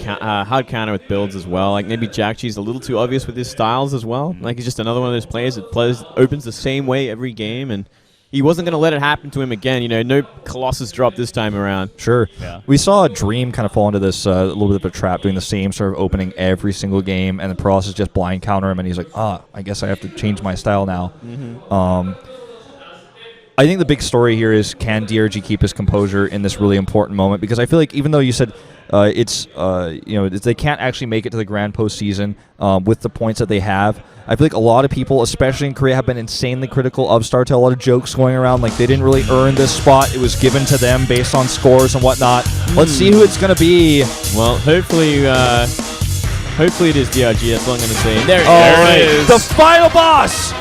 hard counter with builds as well. Like maybe Jackchi's a little too obvious with his styles as well. Like he's just another one of those players that opens the same way every game, and he wasn't going to let it happen to him again. You know, no Colossus drop this time around. Sure. Yeah. We saw Dream kind of fall into this a little bit of a trap, doing the same sort of opening every single game, and the Proleague just blind counter him, and he's like, I guess I have to change my style now. I think the big story here is, can DRG keep his composure in this really important moment? Because I feel like even though you said they can't actually make it to the grand postseason with the points that they have, I feel like a lot of people, especially in Korea, have been insanely critical of StarTale. A lot of jokes going around, like they didn't really earn this spot. It was given to them based on scores and whatnot. Let's see who it's going to be. Well, hopefully it is DRG. That's all I'm going to say. There it is. The final boss!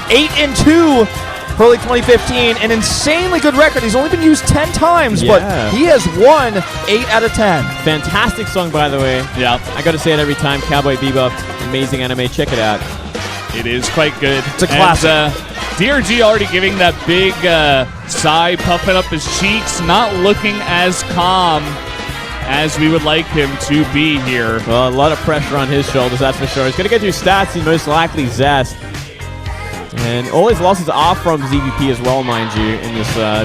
8-2. Proleague 2015, an insanely good record. He's only been used 10 times, but he has won 8 out of 10. Fantastic song, by the way. Yeah. I got to say it every time. Cowboy Bebop, amazing anime. Check it out. It is quite good. It's a classic. DRG already giving that big sigh, puffing up his cheeks, not looking as calm as we would like him to be here. Well, a lot of pressure on his shoulders, that's for sure. He's going to get through stats. He's most likely Zest. And all his losses are from ZVP as well, mind you, in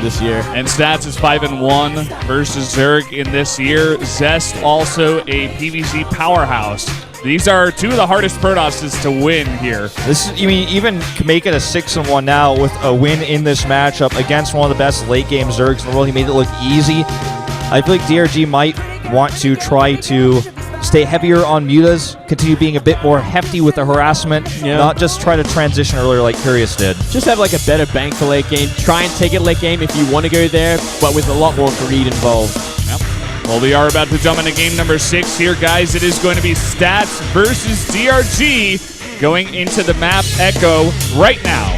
this year. And Stats is 5-1 versus Zerg in this year. Zest also a PvZ powerhouse. These are two of the hardest Protosses to win here. This is, even make it a 6-1 now with a win in this matchup against one of the best late game Zergs in the world. He made it look easy. I feel like DRG might want to try to stay heavier on mutas, continue being a bit more hefty with the harassment, not just try to transition earlier like Curious did. Just have like a better bank for late game. Try and take it late game if you want to go there, but with a lot more greed involved. Yep. Well, we are about to jump into game number 6 here, guys. It is going to be Stats versus DRG going into the map Echo right now.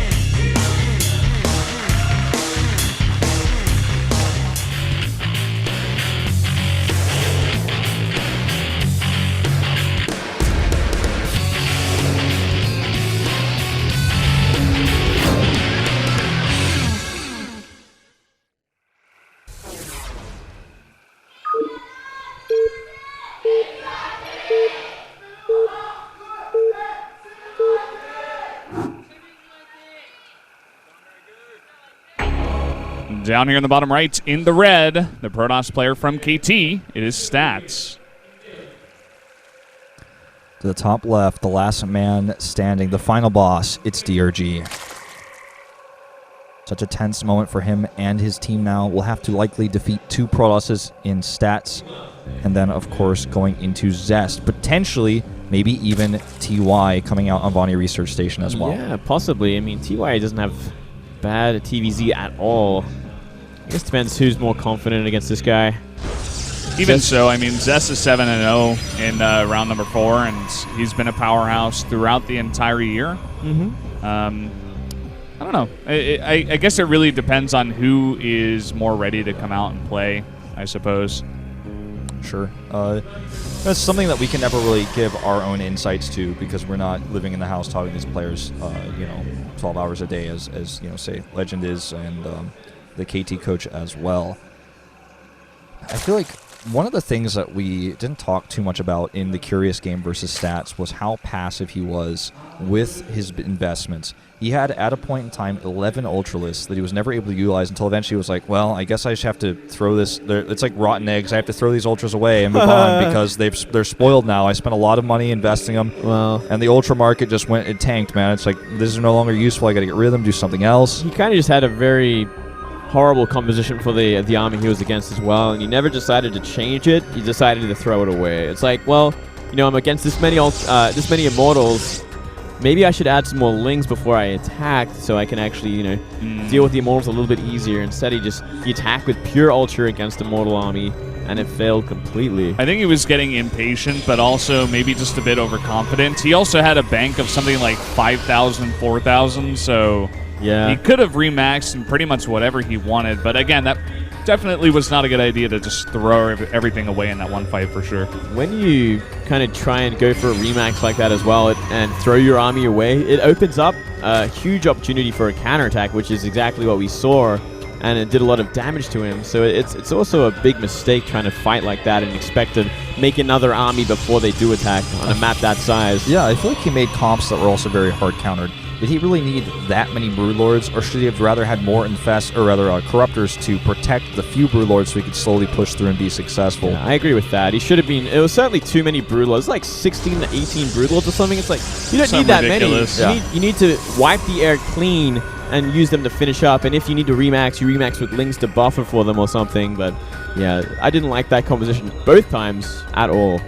Down here in the bottom right, in the red, the Protoss player from KT, it is Stats. To the top left, the last man standing, the final boss, it's DRG. Such a tense moment for him and his team now. We'll have to likely defeat 2 Protosses in Stats, and then, of course, going into Zest. Potentially, maybe even TY coming out on Vonnie Research Station as well. Yeah, possibly. I mean, TY doesn't have bad TVZ at all. I guess it depends who's more confident against this guy. Even so, I mean, Zest is 7-0 in round number 4, and he's been a powerhouse throughout the entire year. I don't know. I guess it really depends on who is more ready to come out and play, I suppose. Sure. That's something that we can never really give our own insights to because we're not living in the house talking to these players, 12 hours a day as say, Legend is and the KT coach as well. I feel like one of the things that we didn't talk too much about in the Curious game versus Stats was how passive he was with his investments. He had, at a point in time, 11 Ultralists that he was never able to utilize until eventually he was like, well, I guess I just have to throw this. It's like rotten eggs. I have to throw these Ultras away and move on because they're spoiled now. I spent a lot of money investing them. Well, and the Ultra market just it tanked, man. It's like, this is no longer useful. I got to get rid of them, do something else. He kind of just had a very horrible composition for the army he was against as well, and he never decided to change it. He decided to throw it away. It's like, well, I'm against this many Immortals. Maybe I should add some more Lings before I attack so I can actually, deal with the Immortals a little bit easier. Instead, he attacked with pure Ultra against Immortal army, and it failed completely. I think he was getting impatient, but also maybe just a bit overconfident. He also had a bank of something like 5,000, 4,000, so yeah, he could have remaxed in pretty much whatever he wanted. But again, that definitely was not a good idea to just throw everything away in that one fight for sure. When you kind of try and go for a remax like that as well and throw your army away, it opens up a huge opportunity for a counterattack, which is exactly what we saw and it did a lot of damage to him. So it's also a big mistake trying to fight like that and expect to make another army before they do attack on a map that size. Yeah, I feel like he made comps that were also very hard countered. Did he really need that many Broodlords, or should he have rather had more Corruptors to protect the few Broodlords so he could slowly push through and be successful? Yeah, I agree with that. He should have been. It was certainly too many Broodlords, like 16 to 18 Broodlords or something. It's like you don't need that ridiculous. many. You need to wipe the air clean and use them to finish up. And if you need to remax, you remax with Lings to buffer for them or something. But yeah, I didn't like that composition both times at all.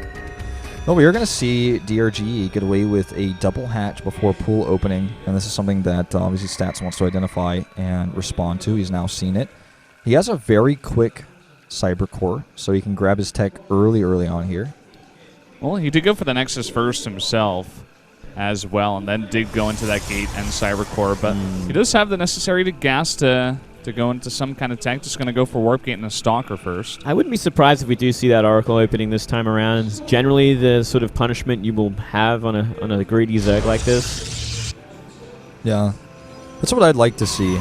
Well, we are going to see DRG get away with a double hatch before pool opening, and this is something that obviously Stats wants to identify and respond to. He's now seen it. He has a very quick Cyber Core, so he can grab his tech early on here. Well, he did go for the Nexus first himself as well, and then did go into that gate and Cyber Core, but he does have the necessary gas to go into some kind of tank. Just going to go for Warp Gate and a Stalker first. I wouldn't be surprised if we do see that Oracle opening this time around. It's generally the sort of punishment you will have on a greedy Zerg like this. Yeah, that's what I'd like to see.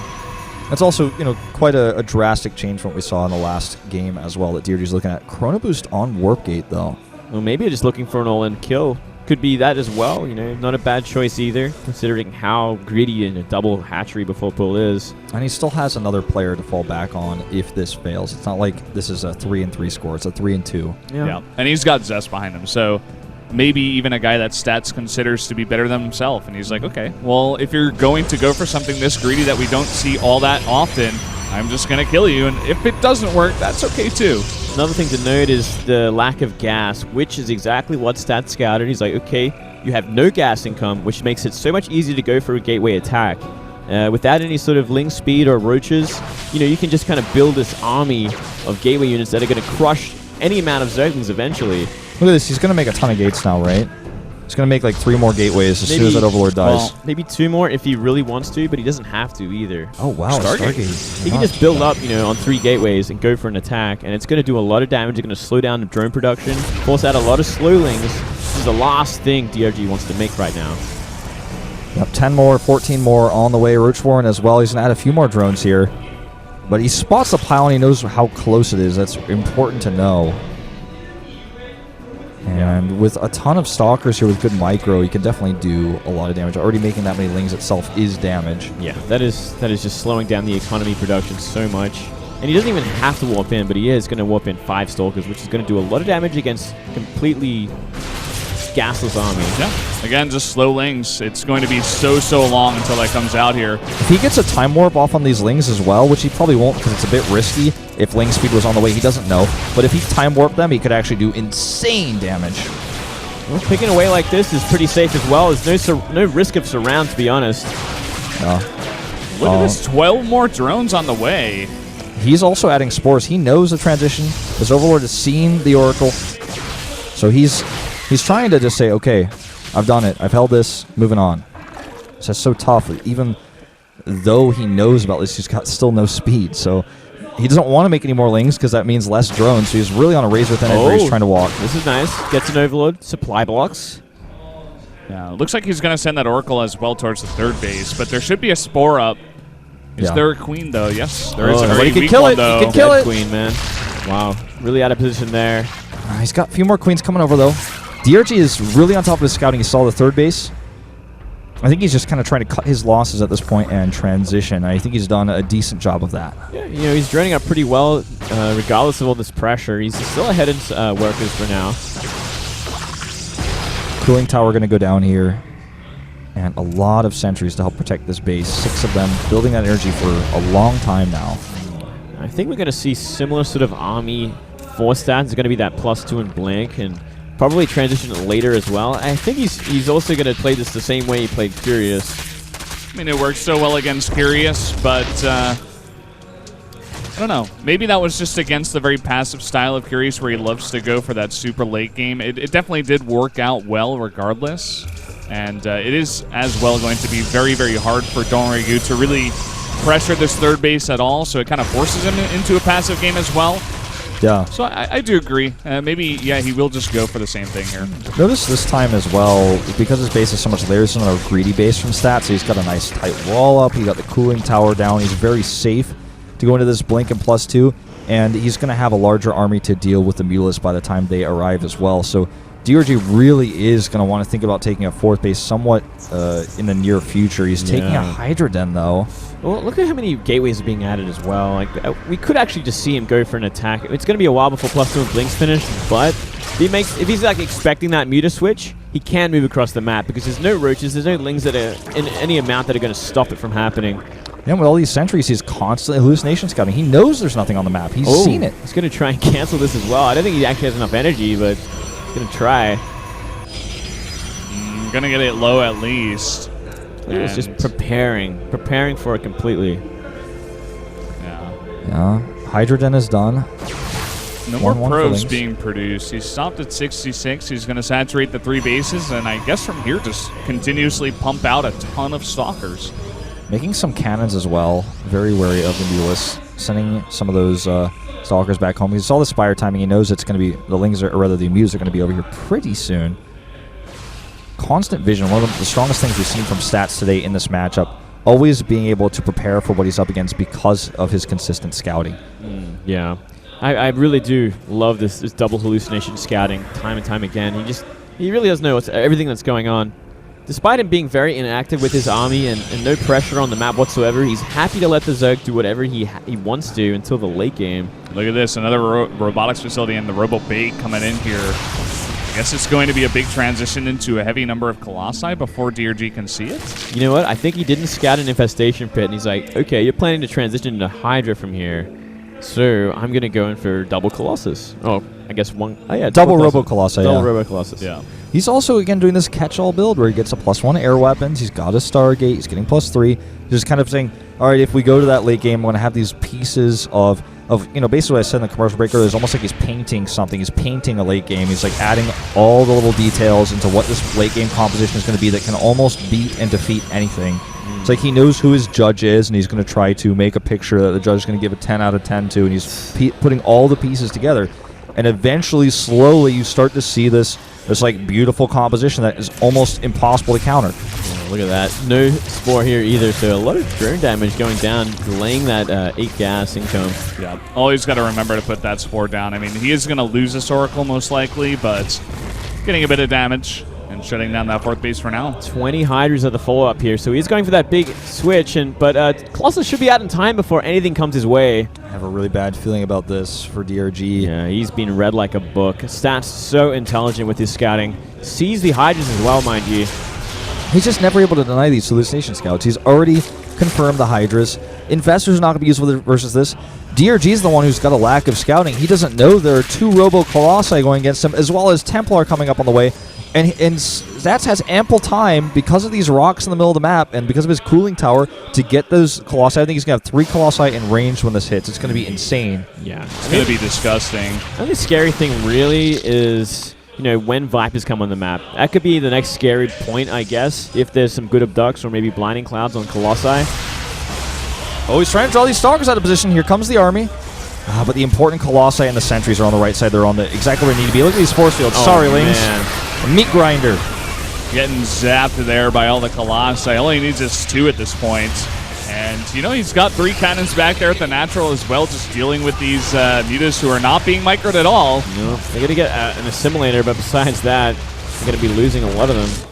That's also, quite a drastic change from what we saw in the last game as well that DRG's looking at. Chrono Boost on Warp Gate, though. Well, maybe just looking for an all-in kill. Could be that as well, not a bad choice either, considering how greedy and a double hatchery before pull is. And he still has another player to fall back on if this fails. It's not like this is a 3-3 score, it's a 3-2. Yeah. And he's got Zest behind him, so maybe even a guy that Stats considers to be better than himself. And he's like, okay, well, if you're going to go for something this greedy that we don't see all that often, I'm just going to kill you. And if it doesn't work, that's okay too. Another thing to note is the lack of gas, which is exactly what Stats scouted. He's like, okay, you have no gas income, which makes it so much easier to go for a gateway attack. Without any sort of Ling speed or roaches, you can just kind of build this army of gateway units that are going to crush any amount of Zerglings eventually. Look at this, he's going to make a ton of gates now, right? He's going to make like 3 more gateways as soon as that Overlord dies. Well, maybe 2 more if he really wants to, but he doesn't have to either. Oh, wow. Stargate. He can just build up, on 3 gateways and go for an attack, and it's going to do a lot of damage. It's going to slow down the drone production, force out a lot of slowlings. This is the last thing DRG wants to make right now. Yep, 10 more, 14 more on the way. Roach Warren as well. He's going to add a few more drones here. But he spots the pile and he knows how close it is. That's important to know. And with a ton of Stalkers here with good micro, he can definitely do a lot of damage. Already making that many Lings itself is damage. Yeah, that is just slowing down the economy production so much. And he doesn't even have to warp in, but he is going to warp in 5 Stalkers, which is going to do a lot of damage against completely gasless armies. Yeah, again, just slow Lings. It's going to be so long until that comes out here. If he gets a time warp off on these Lings as well, which he probably won't because it's a bit risky, if Ling speed was on the way, he doesn't know. But if he time warped them, he could actually do insane damage. Well, picking away like this is pretty safe as well. There's no risk of surround, to be honest. No. Look at this, 12 more drones on the way. He's also adding spores. He knows the transition. His Overlord has seen the Oracle. So he's trying to just say, okay, I've done it. I've held this. Moving on. It's just so tough. Even though he knows about this, he's got still no speed. So he doesn't want to make any more Lings because that means less drones. So he's really on a raise within it where he's trying to walk. This is nice. Gets an Overlord. Supply blocks. Yeah, looks like he's going to send that Oracle as well towards the 3rd base, but there should be a Spore up. Is there a Queen, though? Yes, there is a very weak one, though. He can kill it. Queen, man. Wow. Really out of position there. He's got a few more Queens coming over, though. DRG is really on top of his scouting. He saw the 3rd base. I think he's just kind of trying to cut his losses at this point and transition. I think he's done a decent job of that. Yeah, he's droning up pretty well, regardless of all this pressure. He's still ahead in workers for now. Cooling tower going to go down here. And a lot of sentries to help protect this base. 6 of them building that energy for a long time now. I think we're going to see similar sort of army for Stats. It's going to be that +2 in blank and probably transition later as well. I think he's also going to play this the same way he played Curious. I mean, it works so well against Curious, but I don't know. Maybe that was just against the very passive style of Curious where he loves to go for that super late game. It definitely did work out well regardless. And it is as well going to be very, very hard for Donregu to really pressure this 3rd base at all. So it kind of forces him into a passive game as well. Yeah. So I do agree. Maybe, he will just go for the same thing here. Notice this time as well, because his base is so much later, there's another greedy base from Stats. So he's got a nice tight wall up. He got the cooling tower down. He's very safe to go into this blink and +2, and he's going to have a larger army to deal with the Mutalisk by the time they arrive as well. So DRG really is going to want to think about taking a 4th base somewhat in the near future. He's taking a Hydra Den, though. Well, look at how many gateways are being added as well. Like we could actually just see him go for an attack. It's going to be a while before +2 and Blink's finished, but if he's like expecting that Muta switch, he can move across the map because there's no roaches, there's no lings that are in any amount that are going to stop it from happening. And with all these sentries, he's constantly hallucination scouting. He knows there's nothing on the map. He's seen it. He's going to try and cancel this as well. I don't think he actually has enough energy, but he's going to try. Going to get it low at least. He's just preparing for it completely. Yeah. Hydra Den is done. No more probes being produced. He's stopped at 66. He's going to saturate the 3 bases, and I guess from here just continuously pump out a ton of Stalkers. Making some cannons as well. Very wary of the Mutalisk. Sending some of those Stalkers back home. He saw the Spire timing. He knows it's going to be the Lings, or rather the Muse, are going to be over here pretty soon. Constant vision, one of the strongest things we've seen from Stats today in this matchup. Always being able to prepare for what he's up against because of his consistent scouting. Yeah. I really do love this double hallucination scouting time and time again. He really does know everything that's going on. Despite him being very inactive with his army and no pressure on the map whatsoever, he's happy to let the Zerg do whatever he wants to until the late game. Look at this, another robotics facility and the Robo Bait coming in here. I guess it's going to be a big transition into a heavy number of Colossi before DRG can see it. You know what? I think he didn't scout an infestation pit, and he's like, okay, you're planning to transition into Hydra from here. So I'm going to go in for double Colossus. Oh, I guess one. Oh, yeah. Double Robo Colossi. Double Robo Colossus. Yeah. He's also, again, doing this catch-all build where he gets a +1 air weapons. He's got a Stargate. He's getting +3. He's just kind of saying, all right, if we go to that late game, I'm going to have these pieces of basically what I said in the commercial break earlier, it's almost like he's painting something. He's painting a late game. He's like adding all the little details into what this late game composition is going to be that can almost beat and defeat anything. It's like he knows who his judge is, and he's going to try to make a picture that the judge is going to give a 10 out of 10 to, and he's putting all the pieces together. And eventually, slowly, you start to see this like beautiful composition that is almost impossible to counter. Oh, look at that. No Spore here either, so a lot of drone damage going down, delaying that 8 gas income. Yeah, always got to remember to put that Spore down. I mean, he is going to lose this Oracle most likely, but getting a bit of damage and shutting down that 4th base for now. 20 Hydras at the follow-up here, so he's going for that big switch, but Colossus should be out in time before anything comes his way. I have a really bad feeling about this for DRG. Yeah, he's been read like a book. Stats so intelligent with his scouting. Sees the Hydras as well, mind you. He's just never able to deny these hallucination scouts. He's already confirmed the Hydras. Investors are not going to be used versus this. DRG is the one who's got a lack of scouting. He doesn't know there are 2 Robo Colossi going against him, as well as Templar coming up on the way. And Stats has ample time because of these rocks in the middle of the map and because of his cooling tower to get those Colossi. I think he's going to have 3 Colossi in range when this hits. It's going to be insane. Yeah. It's going to be disgusting. I think the scary thing really is, when Vipers come on the map. That could be the next scary point, I guess, if there's some good abducts or maybe blinding clouds on Colossi. Oh, he's trying to draw these Stalkers out of position. Here comes the army. But the important Colossi and the sentries are on the right side. They're on exactly where they need to be. Look at these force fields. Sorry, Lings. Meat grinder. Getting zapped there by all the Colossi. All he needs is 2 at this point. And, he's got 3 cannons back there at the natural as well, just dealing with these mutas who are not being microed at all. No, they're going to get an assimilator, but besides that, they're going to be losing a lot of them.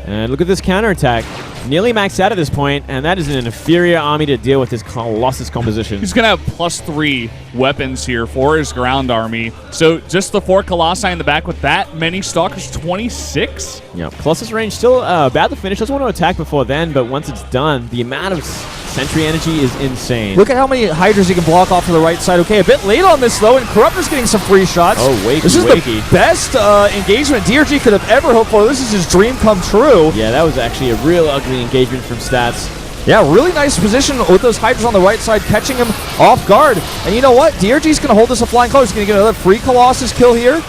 And look at this counterattack. Nearly maxed out at this point, and that is an inferior army to deal with this Colossus composition. He's going to have +3 weapons here for his ground army. So just the 4 Colossi in the back with that many Stalkers, 26? Yeah, Colossus range still bad to finish. Doesn't want to attack before then, but once it's done, the amount of sentry energy is insane. Look at how many Hydras he can block off to the right side. Okay, a bit late on this, though, and Corruptor's getting some free shots. Oh, wakey, This is the best engagement DRG could have ever hoped for. This is his dream come true. Yeah, that was actually a real ugly engagement from Stats. Yeah, really nice position with those Hydras on the right side, catching him off guard. And you know what? DRG's going to hold this a flying color. He's going to get another free Colossus kill here.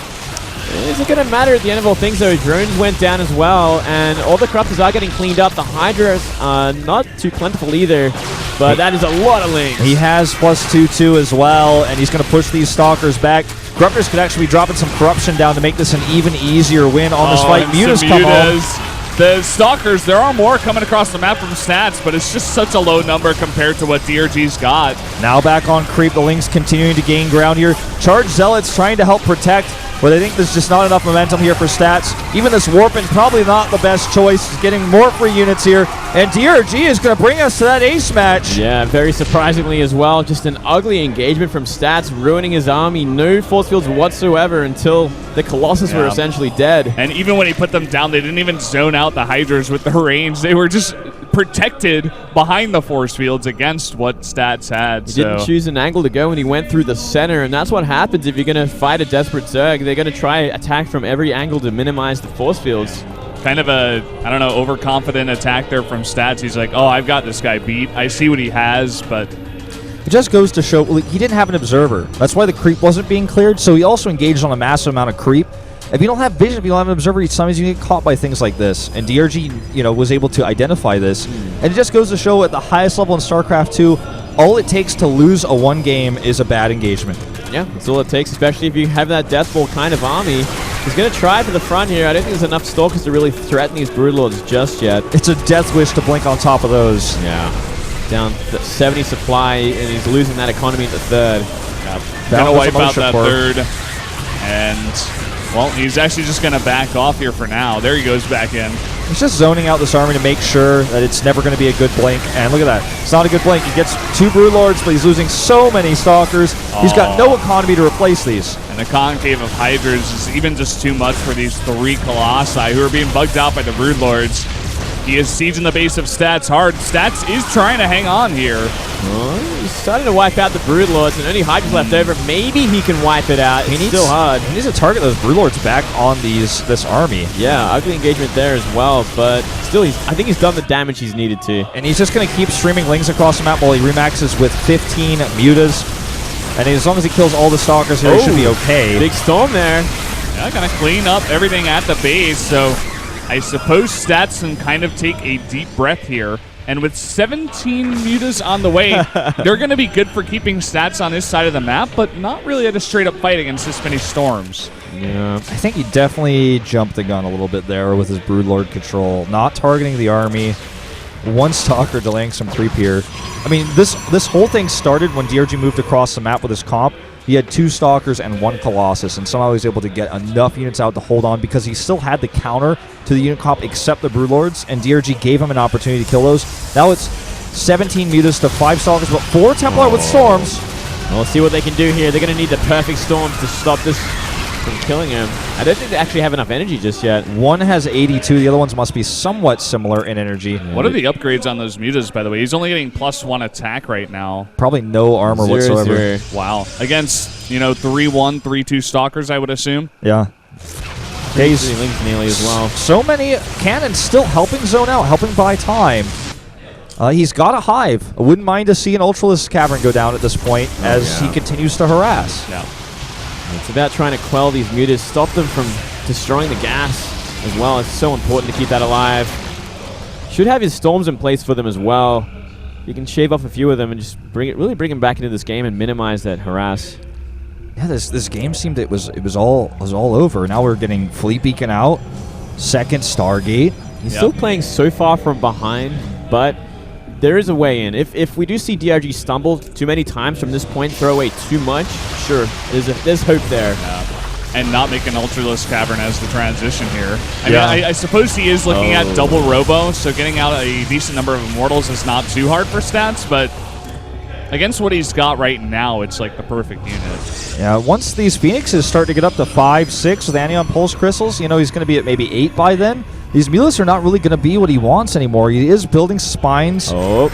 Is it going to matter at the end of all things, though? Drones went down as well, and all the Corruptors are getting cleaned up. The Hydras are not too plentiful either, but that is a lot of lanes. He has +2 too as well, and he's going to push these Stalkers back. Corruptors could actually be dropping some corruption down to make this an even easier win on this fight. Mutas come home. The Stalkers, there are more coming across the map from Stats, but it's just such a low number compared to what DRG's got. Now back on creep. The Lynx continuing to gain ground here. Charged Zealots trying to help protect, but I think there's just not enough momentum here for Stats. Even this Warpin, probably not the best choice. He's getting more free units here, and DRG is going to bring us to that ace match. Yeah, very surprisingly as well. Just an ugly engagement from Stats, ruining his army. No force fields whatsoever until the Colossus were essentially dead. And even when he put them down, they didn't even zone out the Hydras with the range. They were just protected behind the force fields against what Stats had. He didn't choose an angle to go, and he went through the center, and that's what happens if you're going to fight a desperate Zerg. They're going to try attack from every angle to minimize the force fields. Kind of a, I don't know, overconfident attack there from Stats. He's like, oh, I've got this guy beat. I see what he has, but... It just goes to show, well, he didn't have an observer. That's why the creep wasn't being cleared, so he also engaged on a massive amount of creep. If you don't have vision, if you don't have an observer, sometimes you get caught by things like this. And DRG, you know, was able to identify this. And it just goes to show at the highest level in StarCraft 2, all it takes to lose a one game is a bad engagement. Yeah, that's all it takes, especially if you have that Death Ball kind of army. He's going to try for the front here. I don't think there's enough Stalkers to really threaten these Broodlords just yet. It's a death wish to blink on top of those. Yeah. Down the 70 supply, and he's losing that economy in the third. Gonna wipe out that third. And... well, he's actually just going to back off here for now. There he goes back in. He's just zoning out this army to make sure that it's never going to be a good blink. And look at that. It's not a good blink. He gets 2 Broodlords, but he's losing so many Stalkers. He's got no economy to replace these. And the concave of Hydras is even just too much for these 3 Colossi who are being bugged out by the Broodlords. He is sieging the base of Stats hard. Stats is trying to hang on here. Oh, he's starting to wipe out the Broodlords, and only Hydras left over. Maybe he can wipe it out. It's still hard. He needs to target those Broodlords back on this army. Yeah, ugly engagement there as well, but still, I think he's done the damage he's needed to. And he's just going to keep streaming Lings across the map while he remaxes with 15 Mutas. And as long as he kills all the Stalkers here, he should be okay. Big storm there. Yeah, going to clean up everything at the base, so... I suppose Stats can kind of take a deep breath here. And with 17 Mutas on the way, they're going to be good for keeping Stats on his side of the map, but not really at a straight-up fight against this many Storms. Yeah. I think he definitely jumped the gun a little bit there with his Broodlord control. Not targeting the army. 1 Stalker delaying some creep here. I mean, this whole thing started when DRG moved across the map with his comp. He had 2 Stalkers and 1 Colossus, and somehow he was able to get enough units out to hold on because he still had the counter to the unit comp except the Broodlords, and DRG gave him an opportunity to kill those. Now it's 17 Mutas to 5 Stalkers, but 4 Templar with Storms. We'll see what they can do here. They're going to need the perfect Storms to stop this from killing him. I don't think they actually have enough energy just yet. One has 82. The other ones must be somewhat similar in energy. What are the upgrades on those Mutas, by the way? He's only getting +1 attack right now. Probably no armor whatsoever. 0. Wow. Against, 3-1, 3-2 Stalkers, I would assume. Yeah. He's nearly as well. So many cannons still helping zone out, helping buy time. He's got a hive. I wouldn't mind to see an Ultralisk Cavern go down at this point as he continues to harass. Yeah. It's about trying to quell these Mutas, stop them from destroying the gas as well. It's so important to keep that alive. Should have his Storms in place for them as well. You can shave off a few of them and just really bring him back into this game and minimize that harass. Yeah, this game seemed it was all over. Now we're getting Fleet Beacon out, second Stargate. He's still playing so far from behind, but there is a way in. If we do see DRG stumble too many times from this point, throw away too much, sure, there's hope there. And not make an Ultralisk Cavern as the transition here. I mean, I suppose he is looking at double Robo, so getting out a decent number of Immortals is not too hard for Stats, but against what he's got right now, it's like the perfect unit. Yeah, once these Phoenixes start to get up to 5, 6 with Anion Pulse Crystals, he's going to be at maybe 8 by then. These Mulas are not really going to be what he wants anymore. He is building spines. Oh.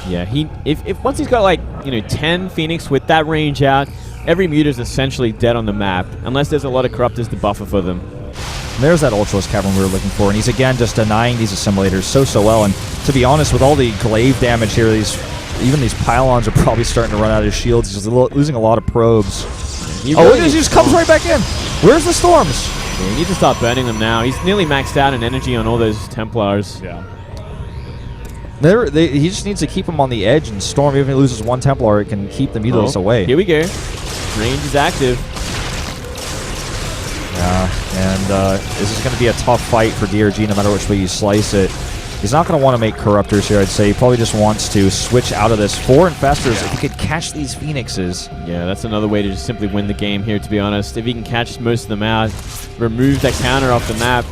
Yeah, if once he's got like, 10 Phoenix with that range out, every Muta is essentially dead on the map, unless there's a lot of Corruptors to buffer for them. There's that Ultralisk Cavern we were looking for, and he's again just denying these assimilators so well. And to be honest, with all the glaive damage here, even these pylons are probably starting to run out of shields. He's losing a lot of probes. He just comes right back in. Where's the Storms? Yeah, you need to start burning them now. He's nearly maxed out in energy on all those Templars. Yeah. He just needs to keep them on the edge and storm. Even if he loses 1 Templar, it can keep the Mutas away. Here we go. Range is active. And this is going to be a tough fight for DRG no matter which way you slice it. He's not going to want to make Corruptors here, I'd say. He probably just wants to switch out of this. 4 Infestors, if he could catch these Phoenixes. Yeah, that's another way to just simply win the game here, to be honest. If he can catch most of them out, remove that counter off the map,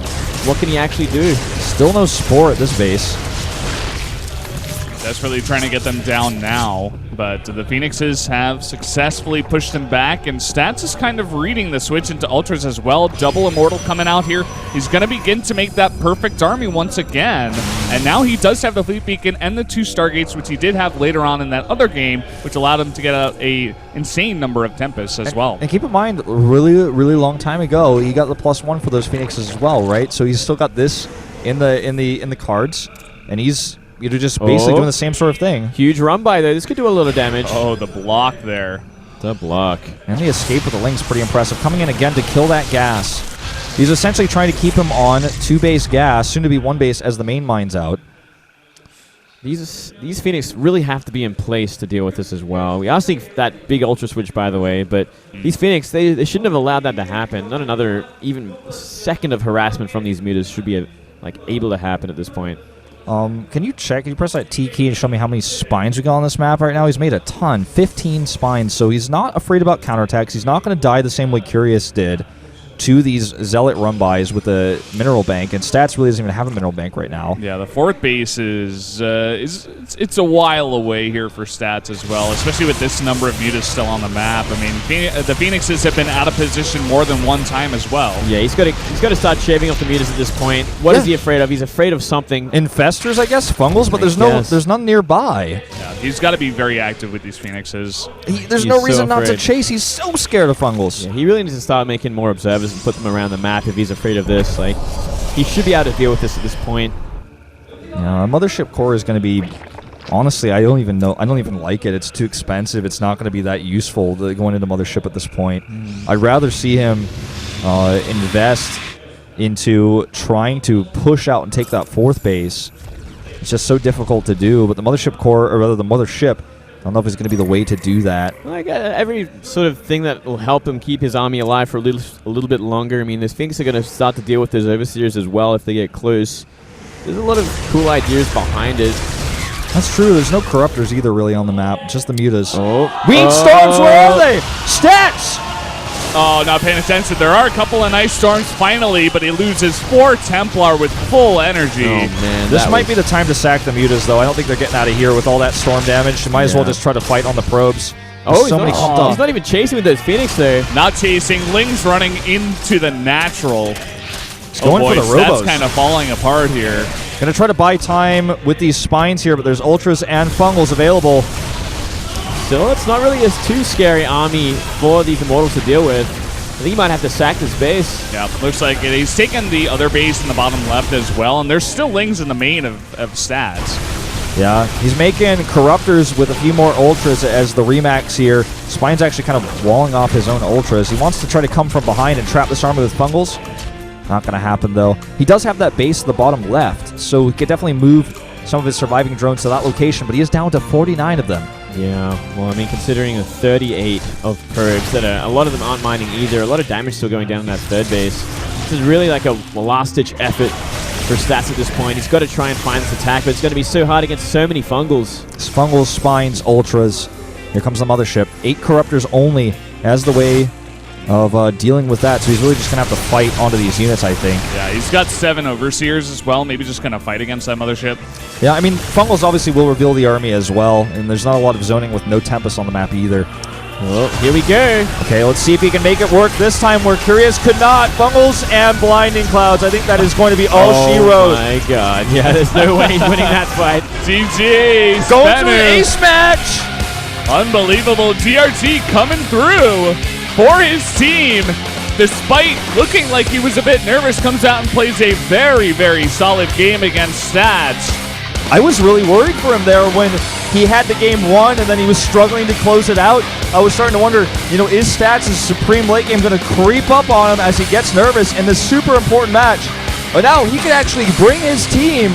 what can he actually do? Still no Spore at this base. Desperately trying to get them down now, but the Phoenixes have successfully pushed them back, and Stats is kind of reading the switch into Ultras as well. Double Immortal coming out here. He's going to begin to make that perfect army once again, and now he does have the Fleet Beacon and the 2 Stargates, which he did have later on in that other game, which allowed him to get a insane number of Tempests as well. And keep in mind, really long time ago, he got the +1 for those Phoenixes as well, right? So he's still got this in the cards, and he's just basically doing the same sort of thing. Huge run by there. This could do a little damage. Oh, the block there. The block. And the escape with the Link's pretty impressive. Coming in again to kill that gas. He's essentially trying to keep him on 2 base gas, soon to be 1 base as the main mine's out. These Phoenix really have to be in place to deal with this as well. We are seeing that big Ultra Switch, by the way, but these Phoenix, they shouldn't have allowed that to happen. Not another even second of harassment from these mutas should be able to happen at this point. Can you check? Can you press that T key and show me how many spines we got on this map right now? He's made a ton, 15 spines, so he's not afraid about counterattacks. He's not going to die the same way Curious did to these Zealot run-bys with the Mineral Bank, and Stats really doesn't even have a Mineral Bank right now. Yeah, the 4th base is it's a while away here for Stats as well, especially with this number of mutas still on the map. I mean, the Phoenixes have been out of position more than one time as well. Yeah, he's got to start shaving off the mutas at this point. What is he afraid of? He's afraid of something. Infestors, I guess, Fungals, but there's none nearby. Yeah, he's got to be very active with these Phoenixes. There's no reason not to chase. He's so scared of Fungals. Yeah, he really needs to start making more observers and put them around the map if he's afraid of this. Like, he should be able to deal with this at this point. Yeah, Mothership Core is going to be... Honestly, I don't even know. I don't even like it. It's too expensive. It's not going to be that useful going into Mothership at this point. I'd rather see him invest into trying to push out and take that 4th base. It's just so difficult to do. But the Mothership Core, or rather the Mothership, I don't know if it's going to be the way to do that. Like every sort of thing that will help him keep his army alive for a little bit longer. I mean, these Phoenix are going to start to deal with those Overseers as well if they get close. There's a lot of cool ideas behind it. That's true. There's no Corruptors either really on the map. Just the mutas. Winged Storms, where are they? Stats! Oh, not paying attention. There are a couple of nice storms finally, but he loses 4 Templar with full energy. Oh, man. This might be the time to sack the mutas, though. I don't think they're getting out of here with all that storm damage. You might as well just try to fight on the probes. He's not even chasing with those Phoenix there. Not chasing. Ling's running into the natural. He's going for the Robos. That's kind of falling apart here. Going to try to buy time with these spines here, but there's Ultras and Fungals available. Still, it's not really a too scary army for these Immortals to deal with. I think he might have to sack this base. Yeah, looks like it. He's taken the other base in the bottom left as well, and there's still Lings in the main of Stats. Yeah, he's making Corruptors with a few more Ultras as the Remax here. Spine's actually kind of walling off his own Ultras. He wants to try to come from behind and trap this army with Fungals. Not going to happen, though. He does have that base at the bottom left, so he could definitely move some of his surviving drones to that location, but he is down to 49 of them. Yeah, well, I mean, considering the 38 of probes, that a lot of them aren't mining either, a lot of damage still going down in that 3rd base. This is really like a last-ditch effort for Stats at this point. He's got to try and find this attack, but it's going to be so hard against so many Fungals. It's Fungals, Spines, Ultras. Here comes the Mothership. 8 Corruptors only as the way of dealing with that, so he's really just going to have to fight onto these units, I think. Yeah, he's got 7 Overseers as well, maybe just going to fight against that Mothership. Yeah, I mean, Fungals obviously will reveal the army as well, and there's not a lot of zoning with no Tempest on the map either. Well, here we go. Okay, let's see if he can make it work this time where Curious could not. Fungals and Blinding Clouds. I think that is going to be all she wrote. Oh my god. Yeah, there's no way he's winning that fight. GG! Going to an ace match! Unbelievable. DRG coming through for his team. Despite looking like he was a bit nervous, comes out and plays a very, very solid game against Stats. I was really worried for him there when he had the game won and then he was struggling to close it out. I was starting to wonder, is Stats' supreme late game going to creep up on him as he gets nervous in this super important match? But now he could actually bring his team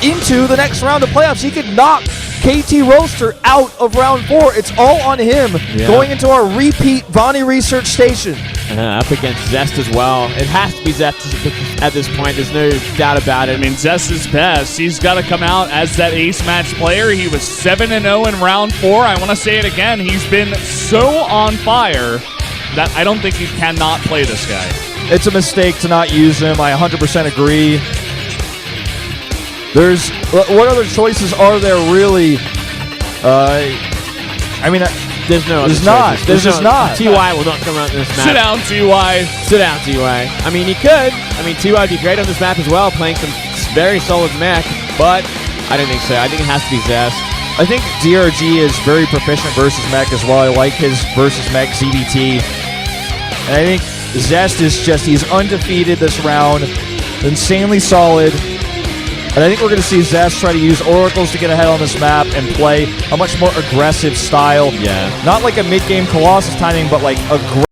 into the next round of playoffs. He could knock KT Rolster out of round 4. It's all on him going into our repeat Vonnie Research Station. Up against Zest as well. It has to be Zest at this point. There's no doubt about it. I mean, Zest is best. He's got to come out as that ace match player. He was 7-0 in round 4. I want to say it again. He's been so on fire that I don't think you cannot play this guy. It's a mistake to not use him. I 100% agree. What other choices are there really? I mean, there's no. There's not. There's just not. TY will not come out in this map. Sit down, TY. Sit down, TY. I mean, he could. I mean, TY would be great on this map as well, playing some very solid mech, but I don't think so. I think it has to be Zest. I think DRG is very proficient versus mech as well. I like his versus mech ZBT. And I think Zest is just, he's undefeated this round, insanely solid. And I think we're going to see Zest try to use oracles to get ahead on this map and play a much more aggressive style. Yeah. Not like a mid-game Colossus timing, but like aggressive.